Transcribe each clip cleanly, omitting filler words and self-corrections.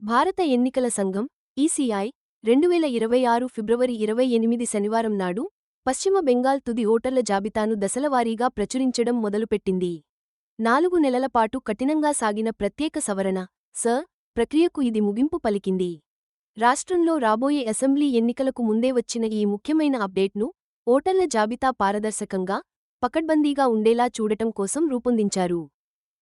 భారత ఎన్నికల సంఘం ఈసీఐ 2026 ఫిబ్రవరి 28 శనివారం నాడు పశ్చిమ బెంగాల్ తుది ఓటర్ల జాబితాను దశలవారీగా ప్రచురించడం మొదలుపెట్టింది. 4 నెలల పాటు కఠినంగా సాగిన ప్రత్యేక సవరణ ప్రక్రియకు ఇది ముగింపు పలికింది. రాష్ట్రంలో రాబోయే అసెంబ్లీ ఎన్నికలకు ముందే వచ్చిన ఈ ముఖ్యమైన అప్డేట్ను ఓటర్ల జాబితా పారదర్శకంగా, పకడ్బందీగా ఉండేలా చూడటం కోసం రూపొందించారు.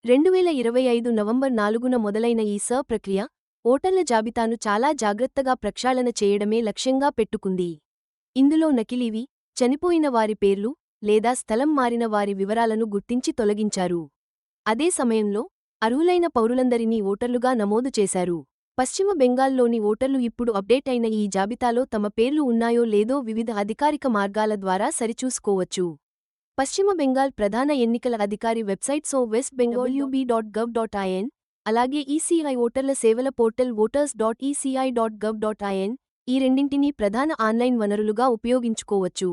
2025 నవంబర్ 4న మొదలైన ఈ ప్రక్రియ ఓటర్ల జాబితాను చాలా జాగ్రత్తగా ప్రక్షాళన చేయడమే లక్ష్యంగా పెట్టుకుంది. ఇందులో నకిలీవి, చనిపోయిన వారి పేర్లు లేదా స్థలం మారిన వారి వివరాలను గుర్తించి తొలగించారు. అదే సమయంలో అర్హులైన పౌరులందరినీ ఓటర్లుగా నమోదు చేశారు. పశ్చిమ బెంగాల్లోని ఓటర్లు ఇప్పుడు అప్డేట్ అయిన ఈ జాబితాలో తమ పేర్లు ఉన్నాయో లేదో వివిధ అధికారిక మార్గాల ద్వారా సరిచూసుకోవచ్చు. పశ్చిమ బెంగాల్ ప్రధాన ఎన్నికల అధికారి వెబ్సైట్ www.west.bengal.ub.gov.in, అలాగే ఈసీఐ ఓటర్ల సేవల పోర్టల్ voters.eci.gov.in ఈ రెండింటినీ ప్రధాన ఆన్లైన్ వనరులుగా ఉపయోగించుకోవచ్చు.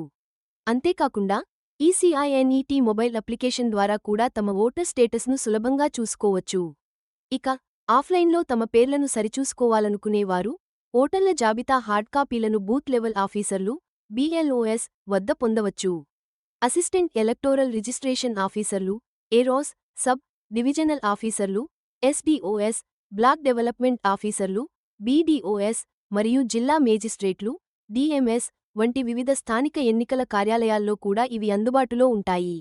అంతేకాకుండా ఈసీఐఎన్ఈటీ మొబైల్ అప్లికేషన్ ద్వారా కూడా తమ ఓటర్ స్టేటస్ను సులభంగా చూసుకోవచ్చు. ఇక ఆఫ్లైన్లో తమ పేర్లను సరిచూసుకోవాలనుకునేవారు ఓటర్ల జాబితా హార్డ్ కాపీలను బూత్ లెవెల్ ఆఫీసర్లు BLOS వద్ద పొందవచ్చు. అసిస్టెంట్ ఎలక్టోరల్ రిజిస్ట్రేషన్ ఆఫీసర్లు ఏరోస్, సబ్ డివిజనల్ ఆఫీసర్లు SDOS, బ్లాక్ డెవలప్మెంట్ ఆఫీసర్లు BDOS మరియు జిల్లా మేజిస్ట్రేట్లు DMS వంటి వివిధ స్థానిక ఎన్నికల కార్యాలయాల్లో కూడా ఇవి అందుబాటులో ఉంటాయి.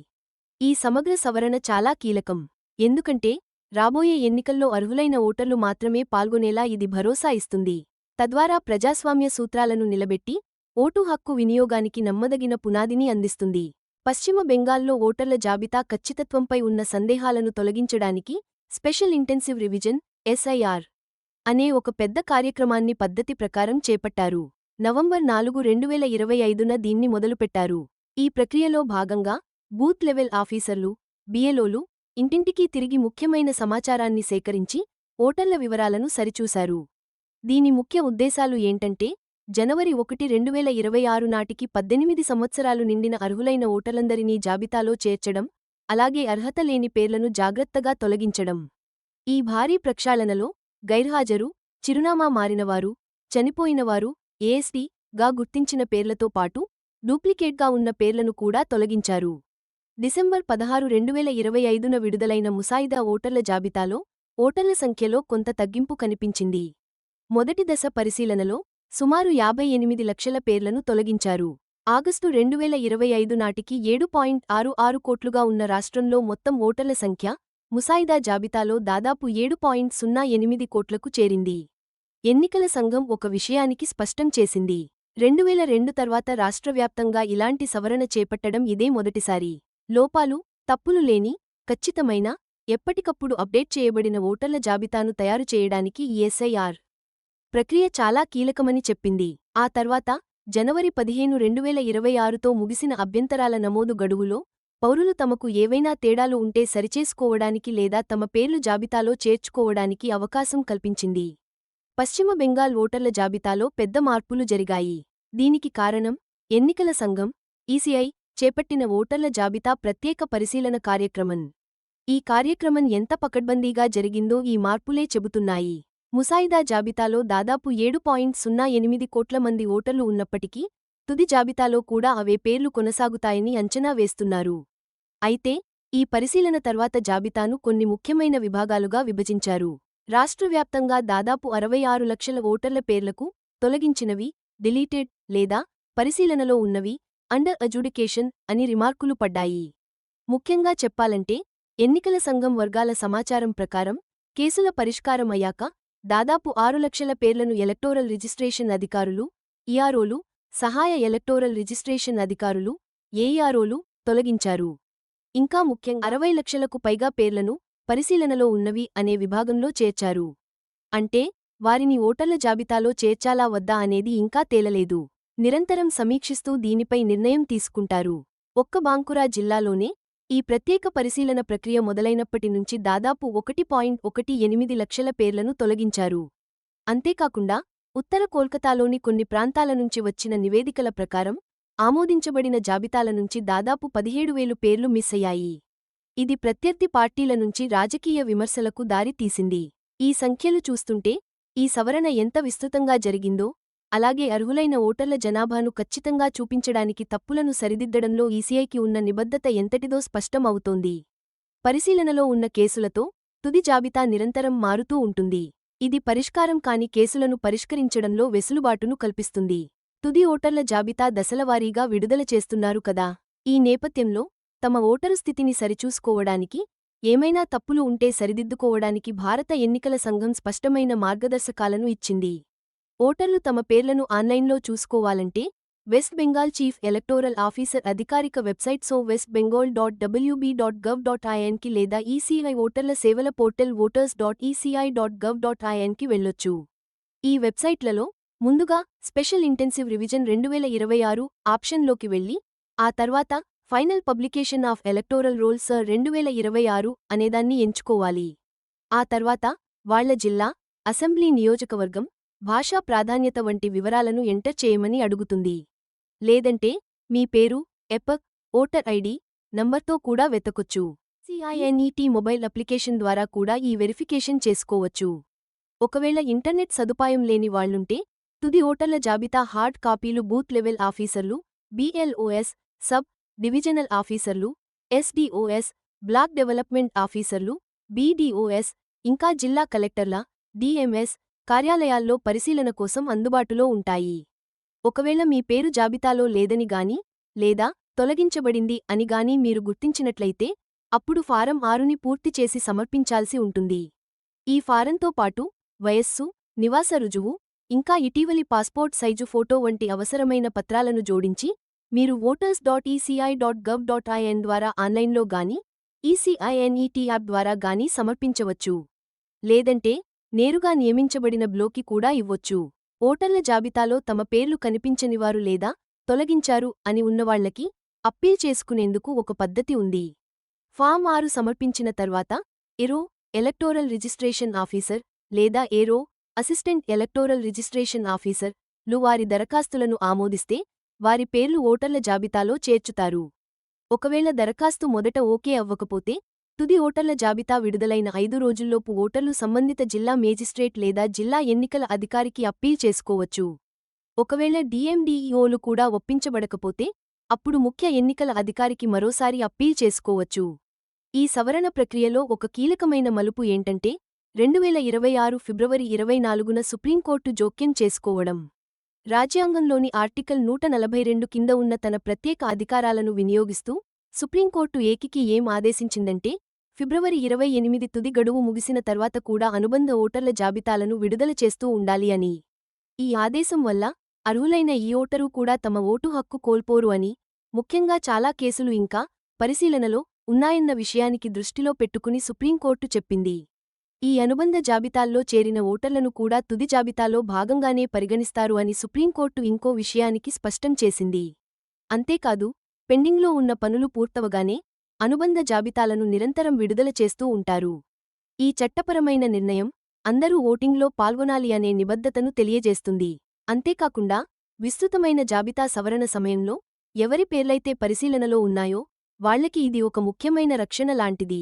ఈ సమగ్ర సవరణ చాలా కీలకం. ఎందుకంటే రాబోయే ఎన్నికల్లో అర్హులైన ఓటర్లు మాత్రమే పాల్గొనేలా ఇది భరోసా ఇస్తుంది. తద్వారా ప్రజాస్వామ్య సూత్రాలను నిలబెట్టి ఓటు హక్కు వినియోగానికి నమ్మదగిన పునాదిని అందిస్తుంది. పశ్చిమ బెంగాల్లో ఓటర్ల జాబితా ఖచ్చితత్వంపై ఉన్న సందేహాలను తొలగించడానికి స్పెషల్ ఇంటెన్సివ్ రివిజన్ SIR అనే ఒక పెద్ద కార్యక్రమాన్ని పద్ధతి ప్రకారం చేపట్టారు. నవంబర్ 4, 2025న దీన్ని మొదలుపెట్టారు. ఈ ప్రక్రియలో భాగంగా బూత్ లెవెల్ ఆఫీసర్లు BLOలు ఇంటింటికీ తిరిగి ముఖ్యమైన సమాచారాన్ని సేకరించి ఓటర్ల వివరాలను సరిచూశారు. దీని ముఖ్య ఉద్దేశాలు ఏంటంటే జనవరి 1, 2026 నాటికి 18 సంవత్సరాలు నిండిన అర్హులైన ఓటర్లందరినీ జాబితాలో చేర్చడం, అలాగే అర్హత లేని పేర్లను జాగ్రత్తగా తొలగించడం. ఈ భారీ ప్రక్షాళనలో గైర్హాజరు, చిరునామా మారినవారు, చనిపోయినవారు ASD గా గుర్తించిన పేర్లతో పాటు డూప్లికేట్గా ఉన్న పేర్లను కూడా తొలగించారు. డిసెంబర్ 16, 2025న విడుదలైన ముసాయిదా ఓటర్ల జాబితాలో ఓటర్ల సంఖ్యలో కొంత తగ్గింపు కనిపించింది. మొదటి దశ పరిశీలనలో సుమారు 58 లక్షల పేర్లను తొలగించారు. ఆగస్టు 2025 నాటికి 7.66 కోట్లుగా ఉన్న రాష్ట్రంలో మొత్తం ఓటర్ల సంఖ్య ముసాయిదా జాబితాలో దాదాపు 7.08 కోట్లకు చేరింది. ఎన్నికల సంఘం ఒక విషయానికి స్పష్టం చేసింది. 2002 తర్వాత రాష్ట్రవ్యాప్తంగా ఇలాంటి సవరణ చేపట్టడం ఇదే మొదటిసారి. లోపాలు, తప్పులు లేని, ఖచ్చితమైన, ఎప్పటికప్పుడు అప్డేట్ చేయబడిన ఓటర్ల జాబితాను తయారు చేయడానికి ఈ SIR ప్రక్రియ చాలా కీలకమని చెప్పింది. ఆ తర్వాత జనవరి 15, 2026తో ముగిసిన అభ్యంతరాల నమోదు గడువులో పౌరులు తమకు ఏవైనా తేడాలు ఉంటే సరిచేసుకోవడానికి లేదా తమ పేర్లు జాబితాలో చేర్చుకోవడానికి అవకాశం కల్పించింది. పశ్చిమ బెంగాల్ ఓటర్ల జాబితాలో పెద్ద మార్పులు జరిగాయి. దీనికి కారణం ఎన్నికల సంఘం ఈసీఐ చేపట్టిన ఓటర్ల జాబితా ప్రత్యేక పరిశీలన కార్యక్రమం. ఈ కార్యక్రమం ఎంత పకడ్బందీగా జరిగిందో ఈ మార్పులే చెబుతున్నాయి. ముసాయిదా జాబితాలో దాదాపు 7.08 కోట్ల మంది ఓటర్లు ఉన్నప్పటికీ తుది జాబితాలో కూడా అవే పేర్లు కొనసాగుతాయని అంచనా వేస్తున్నారు. అయితే ఈ పరిశీలన తర్వాత జాబితాను కొన్ని ముఖ్యమైన విభాగాలుగా విభజించారు. రాష్ట్రవ్యాప్తంగా దాదాపు 66 లక్షల ఓటర్ల పేర్లకు తొలగించినవి, డిలీటెడ్ లేదా పరిశీలనలో ఉన్నవి, అండర్ అడ్జుడికేషన్ అని రిమార్కులు పడ్డాయి. ముఖ్యంగా చెప్పాలంటే ఎన్నికల సంఘం వర్గాల సమాచారం ప్రకారం కేసుల పరిష్కారం అయ్యాక దాదాపు 6 లక్షల పేర్లను ఎలక్టోరల్ రిజిస్ట్రేషన్ అధికారులు EROలు, సహాయ ఎలక్టోరల్ రిజిస్ట్రేషన్ అధికారులు AEROలు తొలగించారు. ఇంకా ముఖ్యంగా 60 లక్షలకు పైగా పేర్లను పరిశీలనలో ఉన్నవి అనే విభాగంలో చేర్చారు. అంటే వారిని ఓటర్ల జాబితాలో చేర్చాలా వద్దా అనేది ఇంకా తేలలేదు. నిరంతరం సమీక్షిస్తూ దీనిపై నిర్ణయం తీసుకుంటారు. ఒక్క బాంకురా జిల్లాలోనే ఈ ప్రత్యేక పరిశీలన ప్రక్రియ మొదలైనప్పటి నుంచి దాదాపు 1.18 లక్షల పేర్లను తొలగించారు. అంతేకాకుండా ఉత్తర కోల్కతాలోని కొన్ని ప్రాంతాల నుంచి వచ్చిన నివేదికల ప్రకారం ఆమోదించబడిన జాబితాల నుంచి దాదాపు 17,000 పేర్లు మిస్ అయ్యాయి. ఇది ప్రత్యర్థి పార్టీల నుంచి రాజకీయ విమర్శలకు దారి తీసింది. ఈ సంఖ్యలు చూస్తుంటే ఈ సవరణ ఎంత విస్తృతంగా జరిగిందో, అలాగే అర్హులైన ఓటర్ల జనాభాను ఖచ్చితంగా చూపించడానికి తప్పులను సరిదిద్దడంలో ఈసీఐకి ఉన్న నిబద్ధత ఎంతటిదో స్పష్టం అవుతోంది. పరిశీలనలో ఉన్న కేసులతో తుది జాబితా నిరంతరం మారుతూ ఉంటుంది. ఇది పరిష్కారం కాని కేసులను పరిష్కరించడంలో వెసులుబాటును కల్పిస్తుంది. తుది ఓటర్ల జాబితా దశలవారీగా విడుదల చేస్తున్నారు కదా. ఈ నేపథ్యంలో తమ ఓటరు స్థితిని సరిచూసుకోవడానికి, ఏమైనా తప్పులు ఉంటే సరిదిద్దుకోవడానికి భారత ఎన్నికల సంఘం స్పష్టమైన మార్గదర్శకాలను ఇచ్చింది. ఓటర్లు తమ పేర్లను ఆన్లైన్లో చూసుకోవాలంటే west Bengal chief electoral officer అధికారిక వెబ్సైట్ westbengal.wb.gov.in కి లేదా ఈసీఐ ఓటర్ల సేవల పోర్టల్ voters.eci.gov.in కి వెళ్ళొచ్చు. ఈ వెబ్సైట్లలో ముందుగా స్పెషల్ ఇంటెన్సివ్ రివిజన్ 2026 ఆప్షన్లోకి వెళ్ళి, ఆ తర్వాత final publication of electoral rolls 2026 అనేదాన్ని ఎంచుకోవాలి. ఆ తర్వాత వాళ్ల జిల్లా, అసెంబ్లీ నియోజకవర్గం, భాషా ప్రాధాన్యత వంటి వివరాలను ఎంటర్ చేయమని అడుగుతుంది. లేదంటే మీ పేరు, ఎపక్, ఓటర్ ఐడి నంబర్తో కూడా వెతకొచ్చు. సిఐఎన్ఈటీ మొబైల్ అప్లికేషన్ ద్వారా కూడా ఈ వెరిఫికేషన్ చేసుకోవచ్చు. ఒకవేళ ఇంటర్నెట్ సదుపాయం లేని వాళ్లుంటే తుది ఓటర్ల జాబితా హార్డ్ కాపీలు బూత్ లెవెల్ ఆఫీసర్లు, BLOS, సబ్ డివిజనల్ ఆఫీసర్లు, SDOS, బ్లాక్ డెవలప్మెంట్ ఆఫీసర్లు, BDOS, ఇంకా జిల్లా కలెక్టర్ల, DMS కార్యాలయాల్లో పరిశీలన కోసం అందుబాటులో ఉంటాయి. ఒకవేళ మీ పేరు జాబితాలో లేదని గాని, లేదా తొలగించబడింది అని గాని మీరు గుర్తించినట్లయితే అప్పుడు ఫారం 6ని పూర్తి చేసి సమర్పించాల్సి ఉంటుంది. ఈ ఫారంతో పాటు వయస్సు, నివాస రుజువు, ఇంకా ఇటీవలి పాస్పోర్ట్ సైజు ఫోటో వంటి అవసరమైన పత్రాలను జోడించి మీరు voters.eci.gov.in ద్వారా ఆన్లైన్లో గాని, ఈసీఐఎన్ఈటీ యాప్ ద్వారా గాని సమర్పించవచ్చు. లేదంటే నేరుగా నియమించబడిన బ్లోకి కూడా ఇవ్వొచ్చు. ఓటర్ల జాబితాలో తమ పేర్లు కనిపించనివారు లేదా తొలగించారు అని ఉన్నవాళ్లకి అప్పీల్ చేసుకునేందుకు ఒక పద్ధతి ఉంది. ఫామ్ 6 సమర్పించిన తర్వాత ఎరో ఎలక్టోరల్ రిజిస్ట్రేషన్ ఆఫీసర్ లేదా ఏరో అసిస్టెంట్ ఎలక్టోరల్ రిజిస్ట్రేషన్ ఆఫీసర్ లు వారి దరఖాస్తులను ఆమోదిస్తే వారి పేర్లు ఓటర్ల జాబితాలో చేర్చుతారు. ఒకవేళ దరఖాస్తు మొదట ఓకే అవ్వకపోతే తుది ఓటర్ల జాబితా విడుదలైన 5 రోజుల్లోపు ఓటర్లు సంబంధిత జిల్లా మేజిస్ట్రేట్ లేదా జిల్లా ఎన్నికల అధికారికి అప్పీల్ చేసుకోవచ్చు. ఒకవేళ DMDEOలు కూడా ఒప్పించబడకపోతే అప్పుడు ముఖ్య ఎన్నికల అధికారికి మరోసారి అప్పీల్ చేసుకోవచ్చు. ఈ సవరణ ప్రక్రియలో ఒక కీలకమైన మలుపు ఏంటంటే 2026 ఫిబ్రవరి 24న సుప్రీంకోర్టు జోక్యం చేసుకోవడం. రాజ్యాంగంలోని ఆర్టికల్ 142 కింద ఉన్న తన ప్రత్యేక అధికారాలను వినియోగిస్తూ సుప్రీంకోర్టు ఏకికి ఏం ఆదేశించిందంటే ఫిబ్రవరి 28 తుది గడువు ముగిసిన తర్వాత కూడా అనుబంధ ఓటర్ల జాబితాలను విడుదల చేస్తూ ఉండాలి అని. ఈ ఆదేశం వల్ల అర్హులైన ఈ ఓటరు కూడా తమ ఓటు హక్కు కోల్పోరు అని, ముఖ్యంగా చాలా కేసులు ఇంకా పరిశీలనలో ఉన్నాయన్న విషయానికి దృష్టిలో పెట్టుకుని సుప్రీంకోర్టు చెప్పింది. ఈ అనుబంధ జాబితాల్లో చేరిన ఓటర్లను కూడా తుది జాబితాలో భాగంగానే పరిగణిస్తారు అని సుప్రీంకోర్టు ఇంకో విషయానికి స్పష్టం చేసింది. అంతేకాదు, పెండింగ్లో ఉన్న పనులు పూర్తవగానే అనుబంధ జాబితాలను నిరంతరం విడుదల చేస్తూ ఉంటారు. ఈ చట్టపరమైన నిర్ణయం అందరూ ఓటింగ్లో పాల్గొనాలి అనే నిబద్ధతను తెలియజేస్తుంది. అంతేకాకుండా విస్తృతమైన జాబితా సవరణ సమయంలో ఎవరి పేర్లైతే పరిశీలనలో ఉన్నాయో వాళ్లకి ఇది ఒక ముఖ్యమైన రక్షణ లాంటిది.